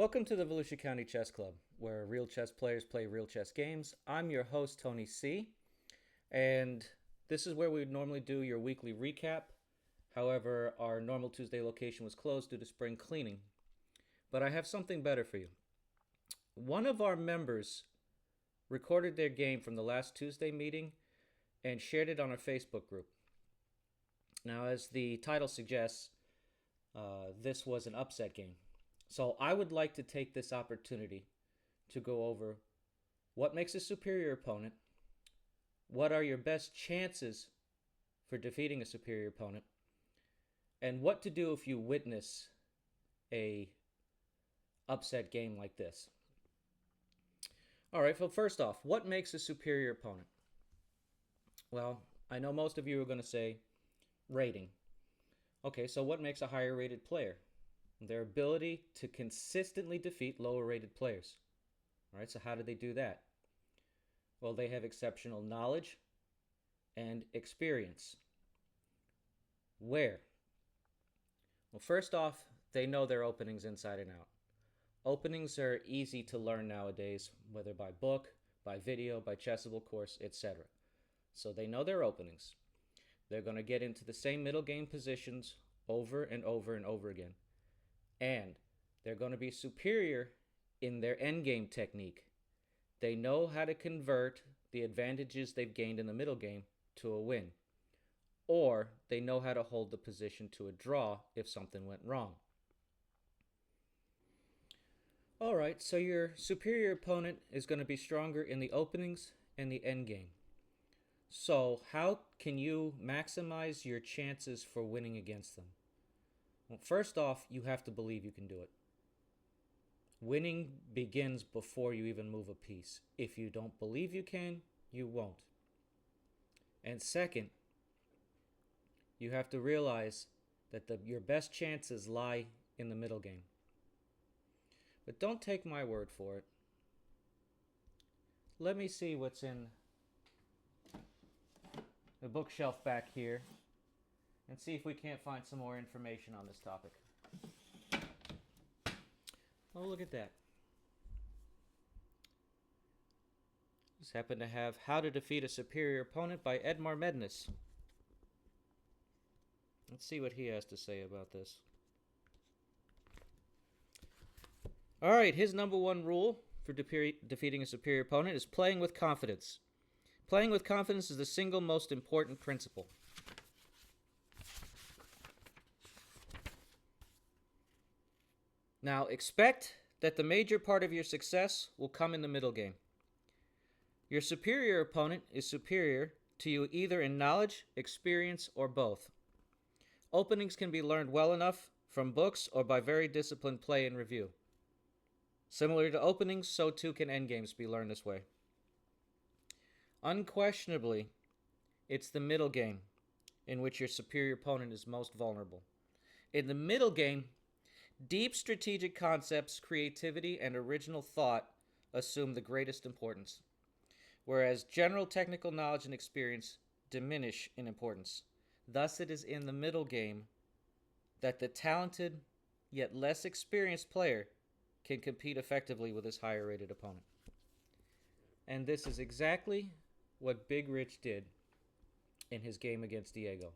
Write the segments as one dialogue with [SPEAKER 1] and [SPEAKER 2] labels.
[SPEAKER 1] Welcome to the Volusia County Chess Club, where real chess players play real chess games. I'm your host, Tony C., and this is where we would normally do your weekly recap. However, our normal Tuesday location was closed due to spring cleaning. But I have something better for you. One of our members recorded their game from the last Tuesday meeting and shared it on our Facebook group. Now, as the title suggests, this was an upset game. So I would like to take this opportunity to go over what makes a superior opponent, what are your best chances for defeating a superior opponent, and what to do if you witness a upset game like this. All right, so first off, what makes a superior opponent? Well, I know most of you are going to say rating. Okay, so what makes a higher rated player? Their ability to consistently defeat lower rated players. All right, so how do they do that? Well, they have exceptional knowledge and experience. Where? Well, first off, they know their openings inside and out. Openings are easy to learn nowadays, whether by book, by video, by Chessable course, etc. So they know their openings. They're going to get into the same middle game positions over and over and over again. And they're going to be superior in their endgame technique. They know how to convert the advantages they've gained in the middle game to a win. Or they know how to hold the position to a draw if something went wrong. All right, so your superior opponent is going to be stronger in the openings and the endgame. So how can you maximize your chances for winning against them? Well, first off, you have to believe you can do it. Winning begins before you even move a piece. If you don't believe you can, you won't. And second, you have to realize that your best chances lie in the middle game. But don't take my word for it. Let me see what's in the bookshelf back here and see if we can't find some more information on this topic. Oh, look at that. Just happen to have How to Defeat a Superior Opponent by Edmar Mednis. Let's see what he has to say about this. All right, his number one rule for defeating a superior opponent is playing with confidence. Playing with confidence is the single most important principle. Now, expect that the major part of your success will come in the middle game. Your superior opponent is superior to you either in knowledge, experience, or both. Openings can be learned well enough from books or by very disciplined play and review. Similar to openings, so too can endgames be learned this way. Unquestionably, it's the middle game in which your superior opponent is most vulnerable. In the middle game, deep strategic concepts, creativity, and original thought assume the greatest importance, whereas general technical knowledge and experience diminish in importance. Thus, it is in the middle game that the talented yet less experienced player can compete effectively with his higher rated opponent. And this is exactly what Big Rich did in his game against Diego.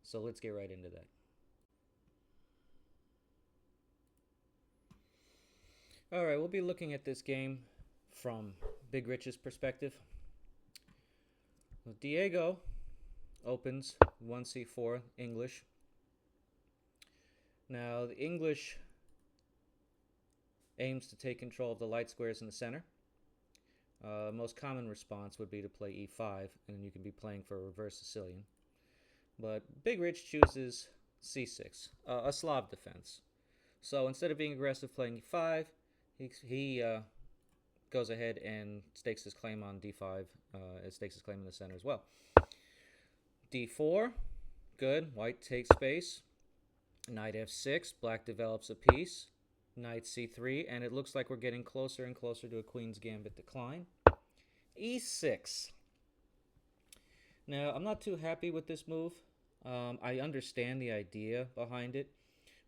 [SPEAKER 1] So let's get right into that. All right, we'll be looking at this game from Big Rich's perspective. Well, Diego opens 1c4 English. Now, the English aims to take control of the light squares in the center. Most common response would be to play e5, and you can be playing for a reverse Sicilian. But Big Rich chooses c6, a Slav defense. So instead of being aggressive playing e5, he goes ahead and stakes his claim on d5. It stakes his claim in the center as well. d4, good. White takes space. Knight f6. Black develops a piece. Knight c3, and it looks like we're getting closer and closer to a queen's gambit decline. e6. Now, I'm not too happy with this move. I understand the idea behind it,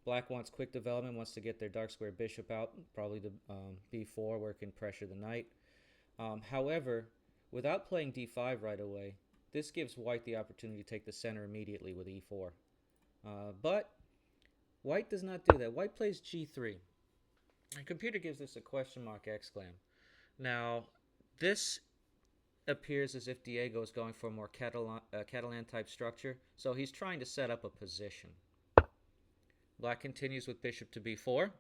[SPEAKER 1] Black wants quick development, wants to get their dark square bishop out, probably to b4 where it can pressure the knight. However, without playing d5 right away, this gives white the opportunity to take the center immediately with e4. But white does not do that. White plays g3. The computer gives this a question mark exclam. Now, this appears as if Diego is going for a more Catalan type structure, so he's trying to set up a position. Black continues with bishop to b4,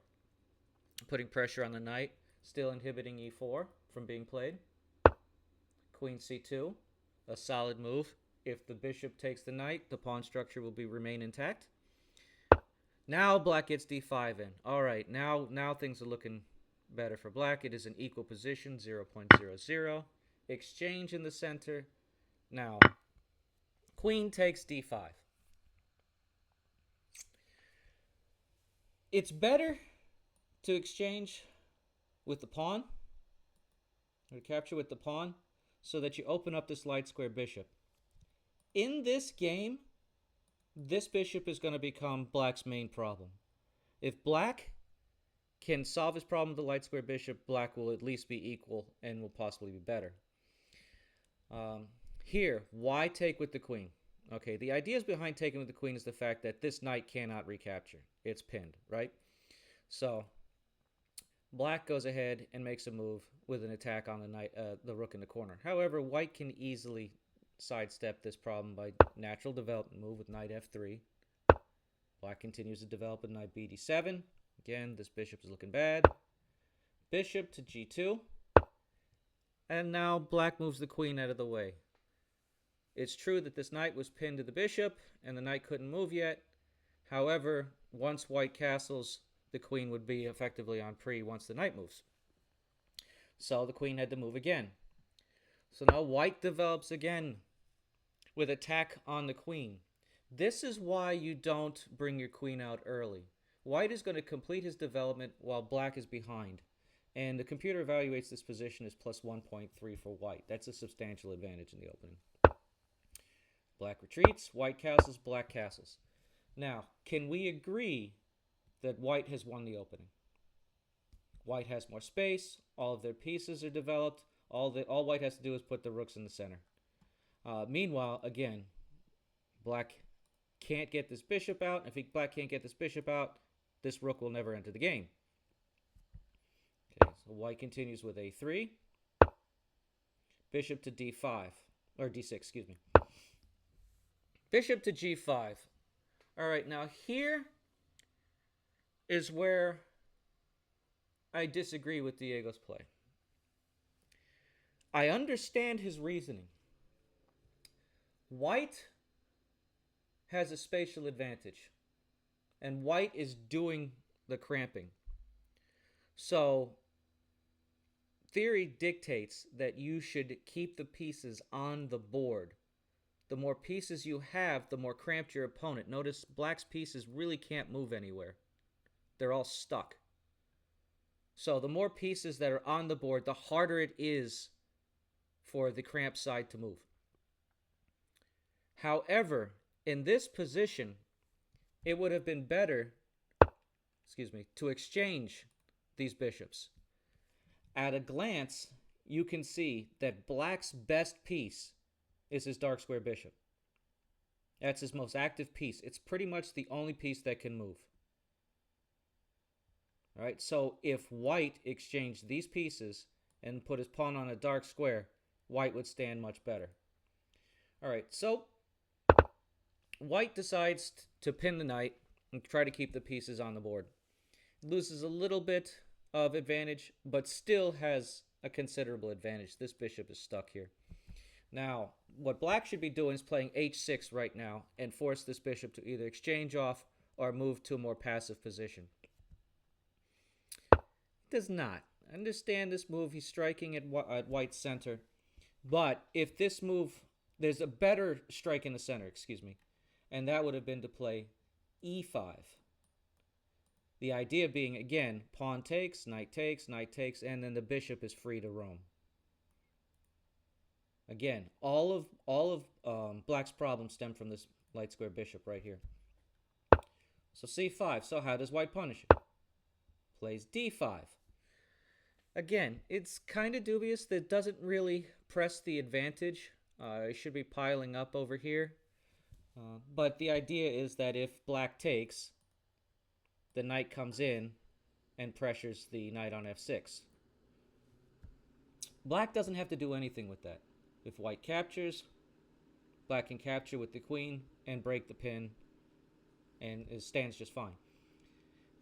[SPEAKER 1] putting pressure on the knight, still inhibiting e4 from being played. Queen c2, a solid move. If the bishop takes the knight, the pawn structure will remain intact. Now black gets d5 in. All right, now things are looking better for black. It is an equal position, 0.00. Exchange in the center. Now, queen takes d5. It's better to exchange with the pawn, or capture with the pawn, so that you open up this light square bishop. In this game, this bishop is going to become black's main problem. If black can solve his problem with the light square bishop, black will at least be equal and will possibly be better. Here, why take with the queen? Okay, the ideas behind taking with the queen is the fact that this knight cannot recapture. It's pinned, right? So, black goes ahead and makes a move with an attack on the knight, the rook in the corner. However, white can easily sidestep this problem by natural development move with knight f3. Black continues to develop with knight b d7. Again, this bishop is looking bad. Bishop to g2. And now black moves the queen out of the way. It's true that this knight was pinned to the bishop and the knight couldn't move yet. However, once white castles, the queen would be effectively on pre once the knight moves. So the queen had to move again. So now white develops again with attack on the queen. This is why you don't bring your queen out early. White is going to complete his development while black is behind. And the computer evaluates this position as plus 1.3 for white. That's a substantial advantage in the opening. Black retreats, white castles, black castles. Now, can we agree that white has won the opening? White has more space. All of their pieces are developed. All white has to do is put the rooks in the center. Meanwhile, again, black can't get this bishop out. If black can't get this bishop out, this rook will never enter the game. Okay, so white continues with a3. Bishop to d5. Or d6, excuse me. Bishop to g5. All right, now here is where I disagree with Diego's play. I understand his reasoning. White has a spatial advantage, and white is doing the cramping. So, theory dictates that you should keep the pieces on the board. The more pieces you have, the more cramped your opponent. Notice black's pieces really can't move anywhere. They're all stuck. So the more pieces that are on the board, the harder it is for the cramped side to move. However, in this position, it would have been better, to exchange these bishops. At a glance, you can see that black's best piece is his dark square bishop. That's his most active piece. It's pretty much the only piece that can move. All right, so if white exchanged these pieces and put his pawn on a dark square, white would stand much better. All right, so white decides to pin the knight and try to keep the pieces on the board. Loses a little bit of advantage, but still has a considerable advantage. This bishop is stuck here. Now, what black should be doing is playing h6 right now and force this bishop to either exchange off or move to a more passive position. Does not. Understand this move. He's striking at white's center. But if this move, there's a better strike in the center, and that would have been to play e5. The idea being, again, pawn takes, knight takes, and then the bishop is free to roam. Again, all of black's problems stem from this light square bishop right here. So c5. So how does white punish it? Plays d5. Again, it's kind of dubious. That doesn't really press the advantage. It should be piling up over here. But the idea is that if black takes, the knight comes in and pressures the knight on f6. Black doesn't have to do anything with that. If white captures, black can capture with the queen and break the pin, and it stands just fine.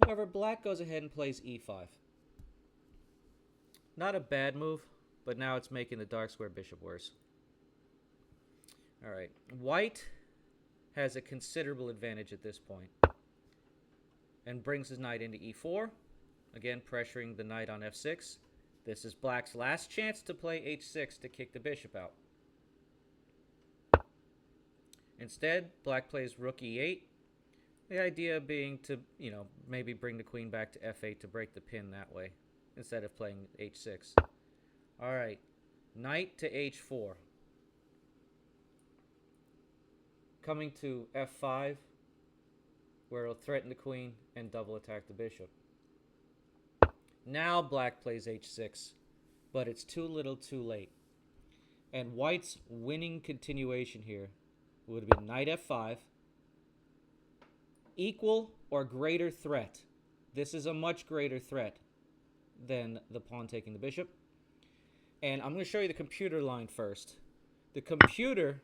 [SPEAKER 1] However, black goes ahead and plays e5. Not a bad move, but now it's making the dark square bishop worse. Alright, white has a considerable advantage at this point and brings his knight into e4, again pressuring the knight on f6. This is black's last chance to play h6 to kick the bishop out. Instead, black plays rook e8. The idea being to, maybe bring the queen back to f8 to break the pin that way, instead of playing h6. Alright, knight to h4. Coming to f5, where it'll threaten the queen and double attack the bishop. Now black plays h6, but it's too little too late. And white's winning continuation here would have been knight f5, equal or greater threat. This is a much greater threat than the pawn taking the bishop. And I'm going to show you the computer line first. The computer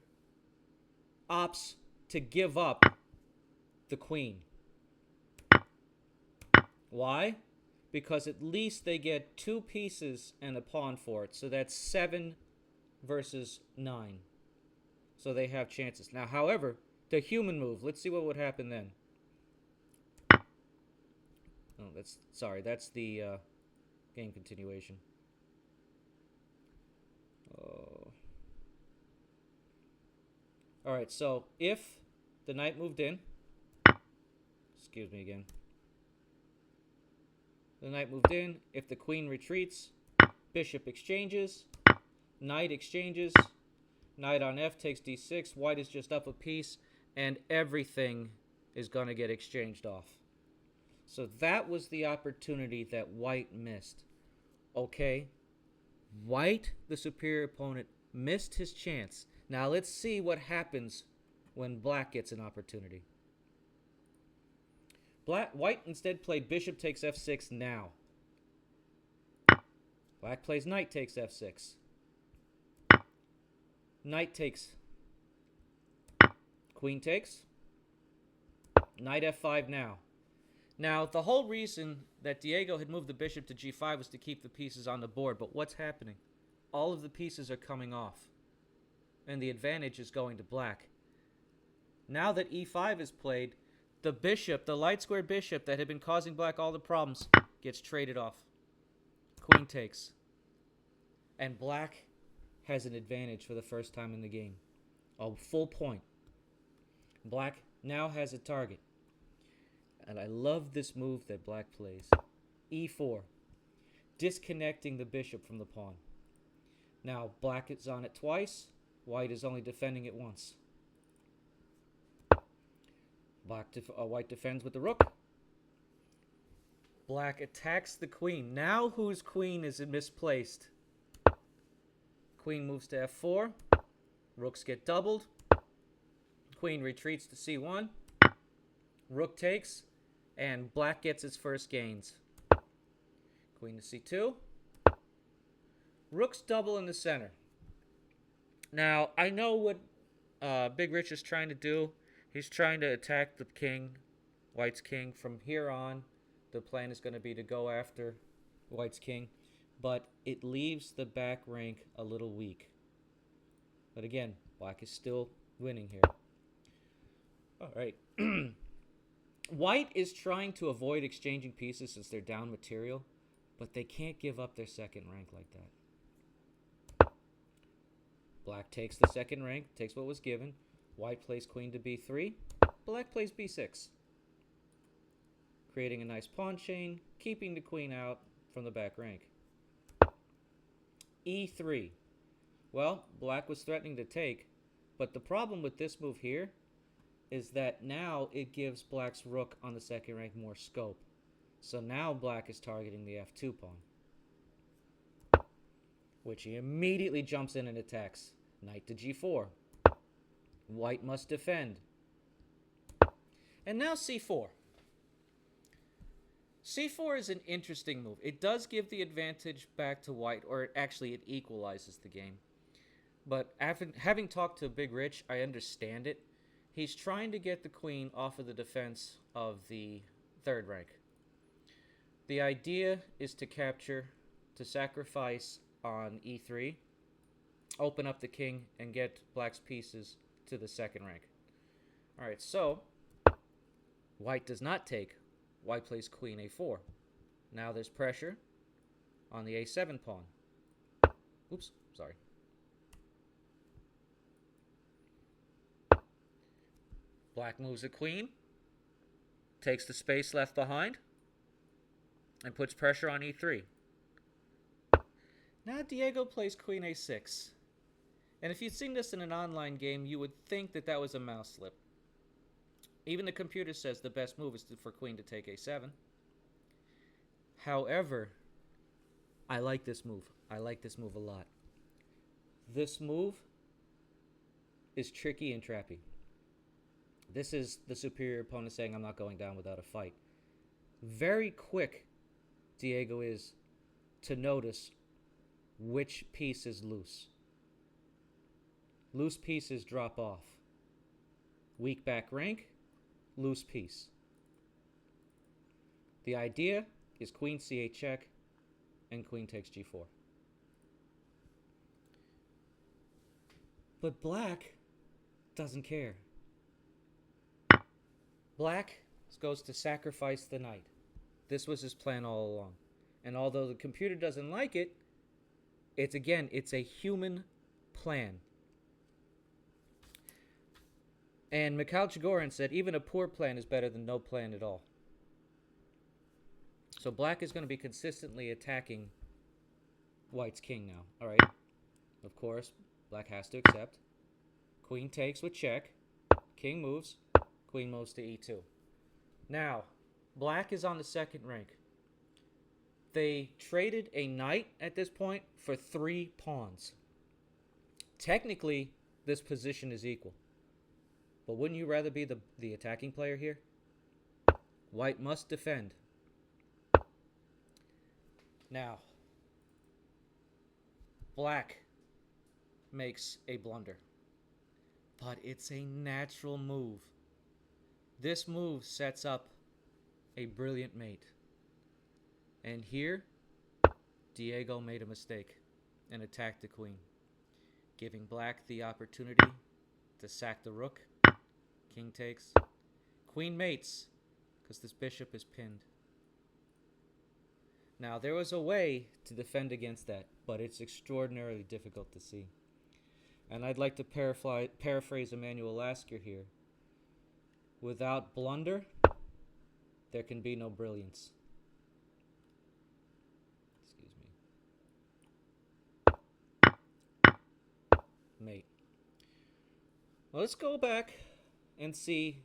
[SPEAKER 1] opts to give up the queen. Why? Because at least they get 2 pieces and a pawn for it. So that's 7 versus 9. So they have chances. Now, however, the human move. Let's see what would happen then. Oh, that's the game continuation. Oh. All right, so if the knight moved in, excuse me again. The knight moved in. If the queen retreats, bishop exchanges, knight exchanges, knight on f takes d6. White is just up a piece, and everything is going to get exchanged off. So that was the opportunity that white missed. Okay, white, the superior opponent, missed his chance. Now let's see what happens when black gets an opportunity. White instead played bishop takes f6 now. Black plays knight takes f6. Knight takes. Queen takes. Knight f5 now. Now, the whole reason that Diego had moved the bishop to g5 was to keep the pieces on the board. But what's happening? All of the pieces are coming off. And the advantage is going to black. Now that e5 is played, the bishop, the light square bishop that had been causing black all the problems, gets traded off. Queen takes. And black has an advantage for the first time in the game. A full point. Black now has a target. And I love this move that black plays. e4. Disconnecting the bishop from the pawn. Now, black is on it twice. White is only defending it once. White defends with the rook. Black attacks the queen. Now whose queen is misplaced? Queen moves to f4. Rooks get doubled. Queen retreats to c1. Rook takes. And black gets its first gains. Queen to c2. Rooks double in the center. Now, I know what Big Rich is trying to do. He's trying to attack the king, White's king. From here on, the plan is going to be to go after White's king. But it leaves the back rank a little weak. But again, black is still winning here. All right. White is trying to avoid exchanging pieces since they're down material, but they can't give up their second rank like that. Black takes the second rank, takes what was given. White plays queen to b3. Black plays b6. Creating a nice pawn chain, keeping the queen out from the back rank. e3. Well, black was threatening to take, but the problem with this move here is that now it gives black's rook on the second rank more scope. So now black is targeting the f2 pawn, which he immediately jumps in and attacks. Knight to g4. White must defend. And now c4. c4 is an interesting move. It does give the advantage back to white, or actually it equalizes the game. But having talked to Big Rich, I understand it. He's trying to get the queen off of the defense of the third rank. The idea is to capture, to sacrifice on e3, open up the king, and get black's pieces to the second rank. Alright, so white does not take. White plays queen a4. Now there's pressure on the a7 pawn. Oops, sorry. Black moves a queen, takes the space left behind, and puts pressure on e3. Now Diego plays queen a6. And if you'd seen this in an online game, you would think that that was a mouse slip. Even the computer says the best move is for queen to take a7. However, I like this move. I like this move a lot. This move is tricky and trappy. This is the superior opponent saying, I'm not going down without a fight. Very quick, Diego is to notice which piece is loose. Loose pieces drop off. Weak back rank, loose piece. The idea is queen c8 check, and queen takes g4. But black doesn't care. Black goes to sacrifice the knight. This was his plan all along. And although the computer doesn't like it, it's a human plan. And Mikhail Chigorin said, even a poor plan is better than no plan at all. So black is going to be consistently attacking white's king now. All right. Of course, black has to accept. Queen takes with check. King moves. Queen moves to e2. Now, black is on the second rank. They traded a knight at this point for 3 pawns. Technically, this position is equal. But wouldn't you rather be the attacking player here? White must defend. Now, black makes a blunder. But it's a natural move. This move sets up a brilliant mate. And here, Diego made a mistake and attacked the queen, giving black the opportunity to sack the rook. King takes. Queen mates, because this bishop is pinned. Now, there was a way to defend against that, but it's extraordinarily difficult to see. And I'd like to paraphrase Emmanuel Lasker here. Without blunder, there can be no brilliance. Excuse me. Mate. Well, let's go back and see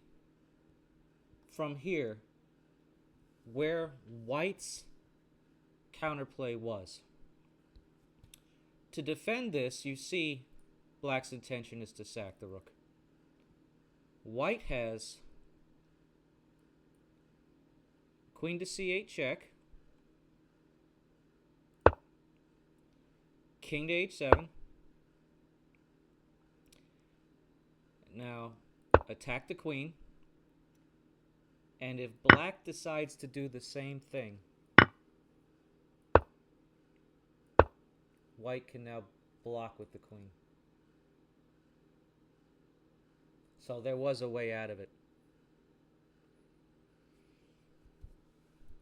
[SPEAKER 1] from here where white's counterplay was. To defend this, you see black's intention is to sack the rook. White has queen to c8 check, king to h7. Now attack the queen, and if black decides to do the same thing, white can now block with the queen. So there was a way out of it.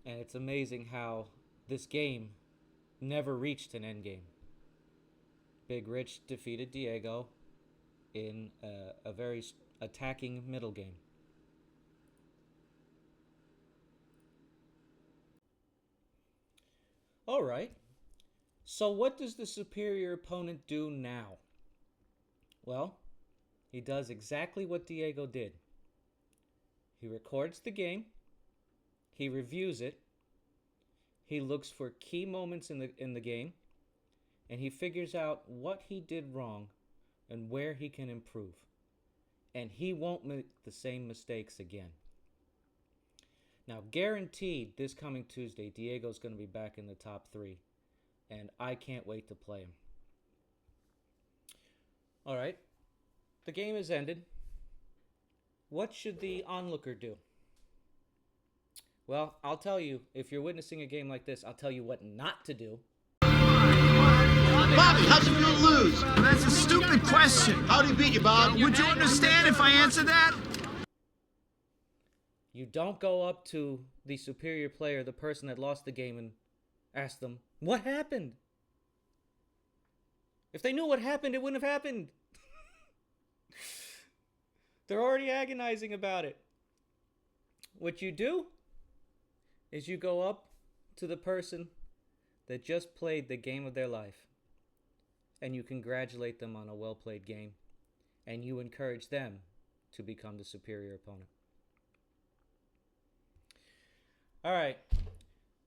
[SPEAKER 1] And it's amazing how this game never reached an endgame. Big Rich defeated Diego in a very attacking middle game. All right. So what does the superior opponent do now? Well, he does exactly what Diego did. He records the game. He reviews it. He looks for key moments in the game, and he figures out what he did wrong and where he can improve. And he won't make the same mistakes again. Now, guaranteed this coming Tuesday, Diego's going to be back in the top 3, and I can't wait to play him. All right, the game is ended. What should the onlooker do? Well, I'll tell you, if you're witnessing a game like this, I'll tell you what not to do.
[SPEAKER 2] Bobby, how'd you feel to lose?
[SPEAKER 3] Well, that's a stupid question.
[SPEAKER 2] How'd he beat you, Bob?
[SPEAKER 3] Would you understand if I answered that?
[SPEAKER 1] You don't go up to the superior player, the person that lost the game, and ask them, what happened? If they knew what happened, it wouldn't have happened. They're already agonizing about it. What you do is you go up to the person that just played the game of their life, and you congratulate them on a well-played game, and you encourage them to become the superior opponent. All right.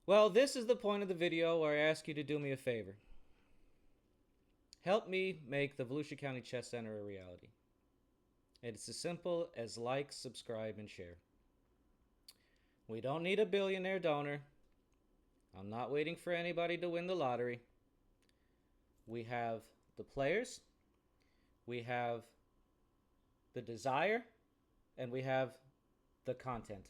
[SPEAKER 1] Well, this is the point of the video where I ask you to do me a favor. Help me make the Volusia County Chess Center a reality. It's as simple as like, subscribe, and share. We don't need a billionaire donor. I'm not waiting for anybody to win the lottery. We have the players, we have the desire, and we have the content.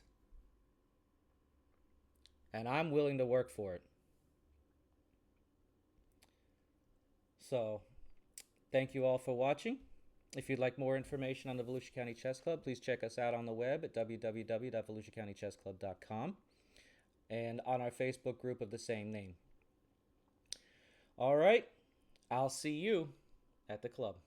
[SPEAKER 1] And I'm willing to work for it. So, thank you all for watching. If you'd like more information on the Volusia County Chess Club, please check us out on the web at www.volusiacountychessclub.com and on our Facebook group of the same name. All right, I'll see you at the club.